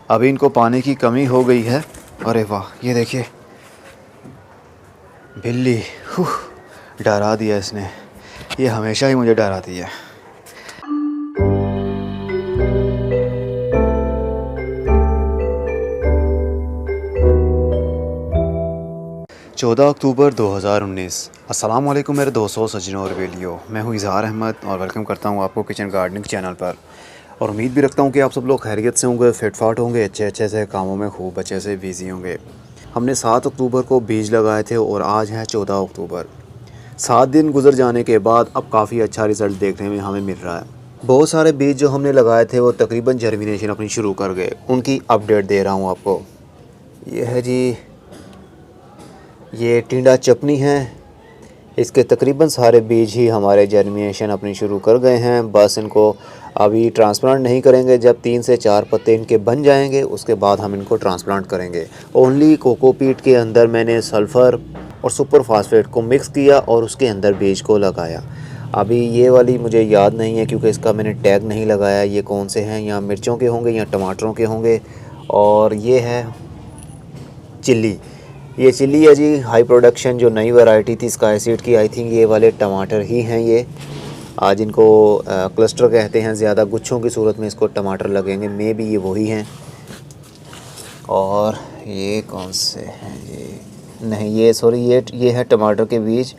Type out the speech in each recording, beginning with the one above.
अभी इनको पानी की कमी हो गई है। अरे वाह, ये देखिए बिल्ली, डरा दिया इसने। ये हमेशा ही मुझे डराती है। चौदह अक्टूबर 2019। अस्सलाम वालेकुम मेरे दोस्तों, सज्जनों और बेलियों। मैं हूँ इज़हार अहमद और वेलकम करता हूँ आपको किचन गार्डनिंग चैनल पर। और उम्मीद भी रखता हूँ कि आप सब लोग खैरियत से होंगे, फिट फाट होंगे, अच्छे से कामों में खूब अच्छे से बिज़ी होंगे। हमने 7 अक्टूबर को बीज लगाए थे और आज है 14 अक्टूबर। 7 दिन गुजर जाने के बाद अब काफ़ी अच्छा रिज़ल्ट देखने में हमें मिल रहा है। बहुत सारे बीज जो हमने लगाए थे वो तकरीबन जर्मिनेशन अपनी शुरू कर गए। उनकी अपडेट दे रहा हूँ आपको। ये है जी, ये टिंडा चपनी है। इसके तकरीबन सारे बीज ही हमारे जर्मिनेशन अपनी शुरू कर गए हैं। बस इनको अभी ट्रांसप्लांट नहीं करेंगे। जब 3 से 4 पत्ते इनके बन जाएंगे उसके बाद हम इनको ट्रांसप्लांट करेंगे। ओनली कोकोपीट के अंदर मैंने सल्फ़र और सुपर फास्फेट को मिक्स किया और उसके अंदर बीज को लगाया। अभी ये वाली मुझे याद नहीं है क्योंकि इसका मैंने टैग नहीं लगाया। ये कौन से हैं, या मिर्चों के होंगे या टमाटरों के होंगे। और ये है चिल्ली। ये चिल्ली है जी, हाई प्रोडक्शन जो नई वैरायटी थी स्काई सीड की। आई थिंक ये वाले टमाटर ही हैं ये। आज इनको क्लस्टर कहते हैं। ज़्यादा गुच्छों की सूरत में इसको टमाटर लगेंगे। मे भी ये वही हैं। और ये कौन से हैं, ये नहीं, ये सॉरी, ये है टमाटर के बीज।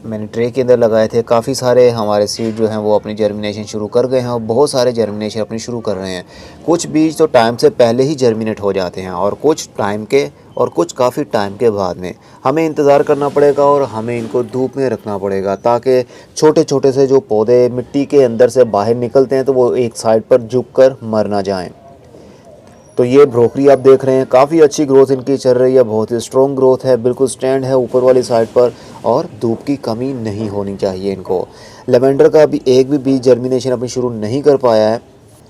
मैंने ट्रे के अंदर लगाए थे। काफ़ी सारे हमारे सीड जो हैं वो अपनी जर्मिनेशन शुरू कर गए हैं और बहुत सारे जर्मिनेशन अपनी शुरू कर रहे हैं। कुछ बीज तो टाइम से पहले ही जर्मिनेट हो जाते हैं और कुछ टाइम के और कुछ काफ़ी टाइम के बाद में। हमें इंतज़ार करना पड़ेगा और हमें इनको धूप में रखना पड़ेगा ताकि छोटे छोटे से जो पौधे मिट्टी के अंदर से बाहर निकलते हैं तो वो एक साइड पर झुक कर मर ना जाएँ। तो ये ब्रोकली आप देख रहे हैं, काफ़ी अच्छी ग्रोथ इनकी चल रही है। बहुत ही स्ट्रॉन्ग ग्रोथ है, बिल्कुल स्टैंड है ऊपर वाली साइड पर और धूप की कमी नहीं होनी चाहिए इनको। लेवेंडर का अभी एक भी बीज जर्मिनेशन अपनी शुरू नहीं कर पाया है,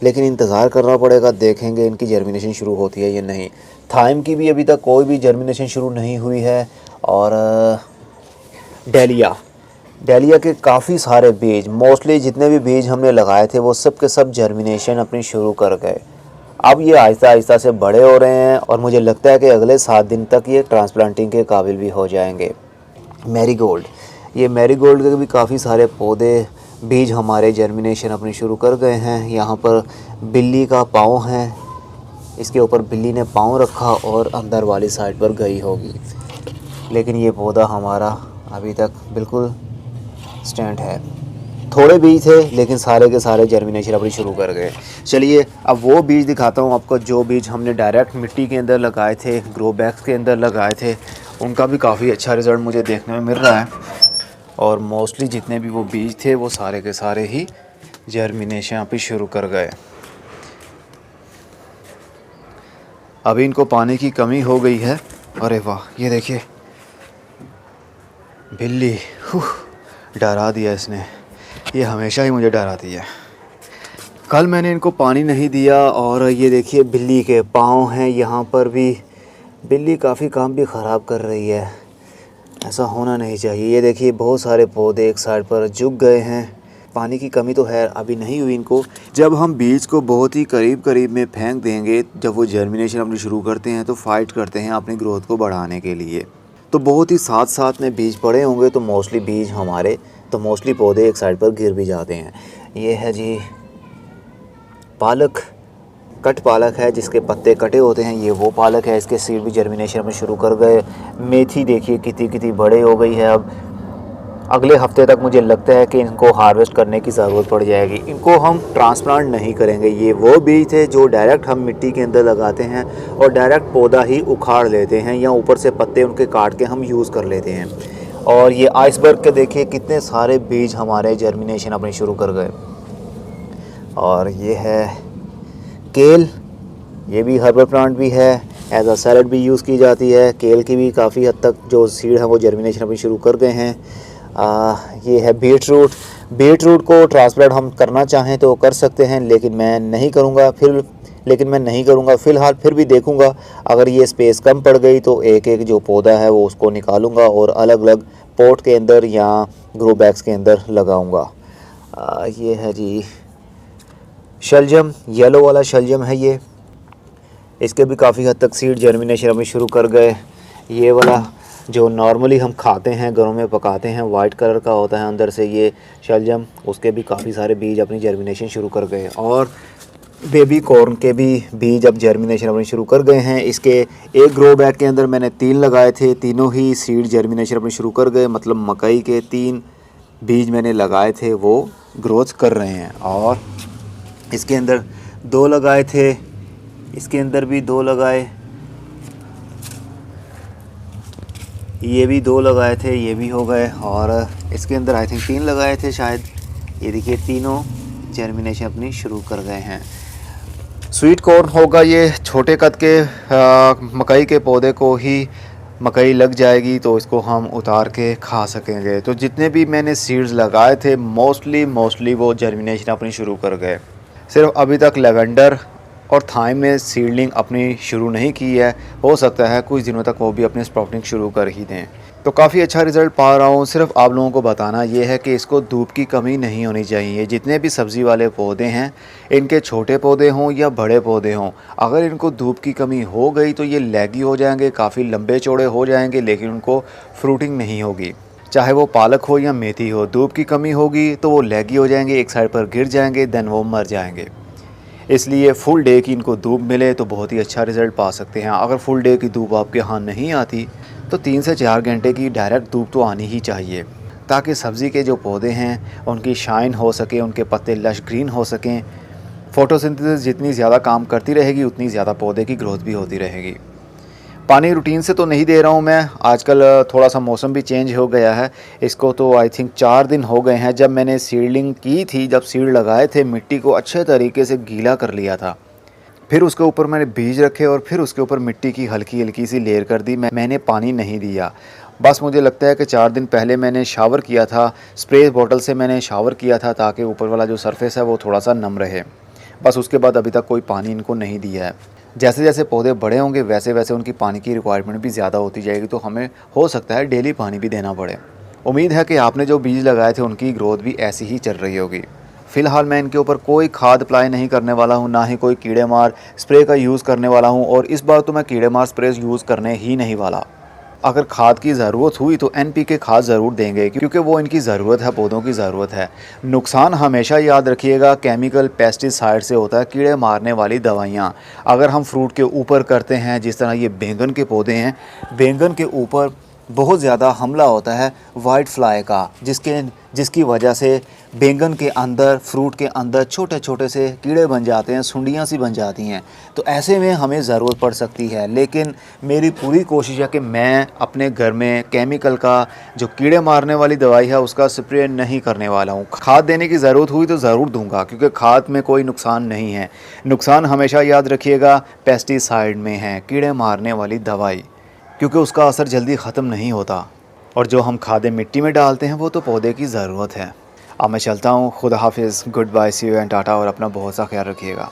लेकिन इंतज़ार करना पड़ेगा, देखेंगे इनकी जर्मिनेशन शुरू होती है या नहीं। थाइम की भी अभी तक कोई भी जर्मिनेशन शुरू नहीं हुई है। और डेलिया के काफ़ी सारे बीज, मोस्टली जितने भी बीज हमने लगाए थे वो सब के सब जर्मिनेशन अपनी शुरू कर गए। अब ये आहिस्ता आहिस्ता से बड़े हो रहे हैं और मुझे लगता है कि अगले 7 दिन तक ये ट्रांसप्लांटिंग के काबिल भी हो जाएंगे। मैरीगोल्ड, ये मैरीगोल्ड के भी काफ़ी सारे पौधे बीज हमारे जर्मिनेशन अपनी शुरू कर गए हैं। यहाँ पर बिल्ली का पाँव है, इसके ऊपर बिल्ली ने पाँव रखा और अंदर वाली साइड पर गई होगी। लेकिन ये पौधा हमारा अभी तक बिल्कुल स्टैंड है। थोड़े बीज थे लेकिन सारे के सारे जर्मिनेशन अपनी शुरू कर गए। चलिए अब वो बीज दिखाता हूँ आपको जो बीज हमने डायरेक्ट मिट्टी के अंदर लगाए थे, ग्रो बैग्स के अंदर लगाए थे। उनका भी काफ़ी अच्छा रिज़ल्ट मुझे देखने में मिल रहा है। और मोस्टली जितने भी वो बीज थे वो सारे के सारे ही जर्मिनेशन अपनी शुरू कर गए। अभी इनको पानी की कमी हो गई है। अरे वाह, ये देखिए बिल्ली, डरा दिया इसने। ये हमेशा ही मुझे डराती है। कल मैंने इनको पानी नहीं दिया और ये देखिए बिल्ली के पाँव हैं। यहाँ पर भी बिल्ली काफ़ी काम भी ख़राब कर रही है, ऐसा होना नहीं चाहिए। ये देखिए बहुत सारे पौधे एक साइड पर झुक गए हैं। पानी की कमी तो है अभी नहीं हुई इनको। जब हम बीज को बहुत ही करीब करीब में फेंक देंगे, जब वो जर्मिनेशन अपनी शुरू करते हैं तो फाइट करते हैं अपनी ग्रोथ को बढ़ाने के लिए। तो बहुत ही साथ साथ में बीज पड़े होंगे तो मोस्टली बीज हमारे तो मोस्टली पौधे एक साइड पर गिर भी जाते हैं। ये है जी पालक, कट पालक है जिसके पत्ते कटे होते हैं। ये वो पालक है, इसके सीड भी जर्मिनेशन में शुरू कर गए। मेथी देखिए कितनी कितनी बड़े हो गई है। अब अगले हफ्ते तक मुझे लगता है कि इनको हार्वेस्ट करने की ज़रूरत पड़ जाएगी। इनको हम ट्रांसप्लांट नहीं करेंगे। ये वो बीज थे जो डायरेक्ट हम मिट्टी के अंदर लगाते हैं और डायरेक्ट पौधा ही उखाड़ लेते हैं या ऊपर से पत्ते उनके काट के हम यूज़ कर लेते हैं। और ये आइसबर्ग के देखिए कितने सारे बीज हमारे जर्मिनेशन अपनी शुरू कर गए। और ये है केल, ये भी हर्बल प्लांट भी है, एज अ सैलड भी यूज़ की जाती है। केल की भी काफ़ी हद तक जो सीड है वो जर्मिनेशन अपनी शुरू कर गए हैं। ये है बीटरूट। बीटरूट को ट्रांसप्लांट हम करना चाहें तो कर सकते हैं, लेकिन मैं नहीं करूँगा फ़िलहाल। फिर भी देखूँगा, अगर ये स्पेस कम पड़ गई तो एक एक जो पौधा है वो उसको निकालूँगा और अलग अलग पॉट के अंदर या ग्रो बैग्स के अंदर लगाऊँगा। ये है जी शलजम, येलो वाला शलजम है ये, इसके भी काफ़ी हद तक सीड जर्मिनेशन अभी शुरू कर गए। ये वाला जो नॉर्मली हम खाते हैं, घरों में पकाते हैं, वाइट कलर का होता है अंदर से ये शलजम, उसके भी काफ़ी सारे बीज अपनी जर्मिनेशन शुरू कर गए। और बेबी कॉर्न के भी बीज अब जर्मिनेशन अपनी शुरू कर गए हैं। इसके एक ग्रो बैग के अंदर मैंने 3 लगाए थे, तीनों ही सीड जर्मिनेशन अपनी शुरू कर गए। मतलब मकई के 3 बीज मैंने लगाए थे वो ग्रोथ कर रहे हैं। और इसके अंदर 2 लगाए थे, इसके अंदर भी 2 लगाए, ये भी 2 लगाए थे, ये भी हो गए। और इसके अंदर आई थिंक 3 लगाए थे शायद। ये देखिए तीनों जर्मिनेशन अपनी शुरू कर गए हैं। स्वीट कॉर्न होगा ये छोटे कद के मकई के पौधे को ही मकई लग जाएगी तो इसको हम उतार के खा सकेंगे। तो जितने भी मैंने सीड्स लगाए थे मोस्टली वो जर्मिनेशन अपनी शुरू कर गए। सिर्फ अभी तक लेवेंडर और थाइम ने सीडलिंग अपनी शुरू नहीं की है, हो सकता है कुछ दिनों तक वो भी अपनी स्प्राउटिंग शुरू कर ही दें। तो काफ़ी अच्छा रिज़ल्ट पा रहा हूँ। सिर्फ आप लोगों को बताना ये है कि इसको धूप की कमी नहीं होनी चाहिए। जितने भी सब्ज़ी वाले पौधे हैं, इनके छोटे पौधे हों या बड़े पौधे हों, अगर इनको धूप की कमी हो गई तो ये लैगी हो जाएंगे, काफ़ी लंबे चौड़े हो जाएंगे, लेकिन उनको फ्रूटिंग नहीं होगी। चाहे वो पालक हो या मेथी हो, धूप की कमी होगी तो वो लैगी हो जाएंगे, एक साइड पर गिर जाएंगे, देन वो मर जाएंगे। इसलिए फुल डे की इनको धूप मिले तो बहुत ही अच्छा रिज़ल्ट पा सकते हैं। अगर फुल डे की धूप आपके यहाँ नहीं आती तो 3 से 4 घंटे की डायरेक्ट धूप तो आनी ही चाहिए, ताकि सब्ज़ी के जो पौधे हैं उनकी शाइन हो सके, उनके पत्ते लश ग्रीन हो सकें। फ़ोटोसिंथेसिस जितनी ज़्यादा काम करती रहेगी उतनी ज़्यादा पौधे की ग्रोथ भी होती रहेगी। पानी रूटीन से तो नहीं दे रहा हूँ मैं, आजकल थोड़ा सा मौसम भी चेंज हो गया है। इसको तो आई थिंक 4 दिन हो गए हैं। जब मैंने सीडलिंग की थी, जब सीड लगाए थे, मिट्टी को अच्छे तरीके से गीला कर लिया था, फिर उसके ऊपर मैंने बीज रखे और फिर उसके ऊपर मिट्टी की हल्की हल्की सी लेयर कर दी। मैंने पानी नहीं दिया। बस मुझे लगता है कि 4 दिन पहले मैंने शावर किया था, स्प्रे बॉटल से मैंने शावर किया था ताकि ऊपर वाला जो सरफेस है वो थोड़ा सा नम रहे। बस उसके बाद अभी तक कोई पानी इनको नहीं दिया है। जैसे जैसे पौधे बड़े होंगे वैसे वैसे उनकी पानी की रिक्वायरमेंट भी ज़्यादा होती जाएगी, तो हमें हो सकता है डेली पानी भी देना पड़े। उम्मीद है कि आपने जो बीज लगाए थे उनकी ग्रोथ भी ऐसी ही चल रही होगी। फ़िलहाल मैं इनके ऊपर कोई खाद अप्लाई नहीं करने वाला हूँ, ना ही कोई कीड़े मार स्प्रे का यूज़ करने वाला हूँ। और इस बार तो मैं कीड़े मार स्प्रे यूज़ करने ही नहीं वाला। अगर खाद की ज़रूरत हुई तो NPK खाद ज़रूर देंगे, क्योंकि वो इनकी ज़रूरत है, पौधों की ज़रूरत है। नुकसान हमेशा याद रखिएगा केमिकल पेस्टिसाइड से होता है, कीड़े मारने वाली दवाइयाँ अगर हम फ्रूट के ऊपर करते हैं, जिस तरह ये बैंगन के पौधे हैं, बैंगन के ऊपर बहुत ज़्यादा हमला होता है वाइट फ्लाई का, जिसकी वजह से बैंगन के अंदर, फ्रूट के अंदर छोटे छोटे से कीड़े बन जाते हैं, सुंडियाँ सी बन जाती हैं। तो ऐसे में हमें ज़रूरत पड़ सकती है। लेकिन मेरी पूरी कोशिश है कि मैं अपने घर में केमिकल का जो कीड़े मारने वाली दवाई है उसका स्प्रे नहीं करने वाला हूँ। खाद देने की ज़रूरत हुई तो ज़रूर दूँगा, क्योंकि खाद में कोई नुकसान नहीं है। नुकसान हमेशा याद रखिएगा पेस्टिसाइड में है, कीड़े मारने वाली दवाई, क्योंकि उसका असर जल्दी ख़त्म नहीं होता। और जो हम खादें मिट्टी में डालते हैं वो तो पौधे की ज़रूरत है। अब मैं चलता हूँ। खुदा हाफिज़, goodbye, see you and tata. और अपना बहुत सा ख्याल रखिएगा।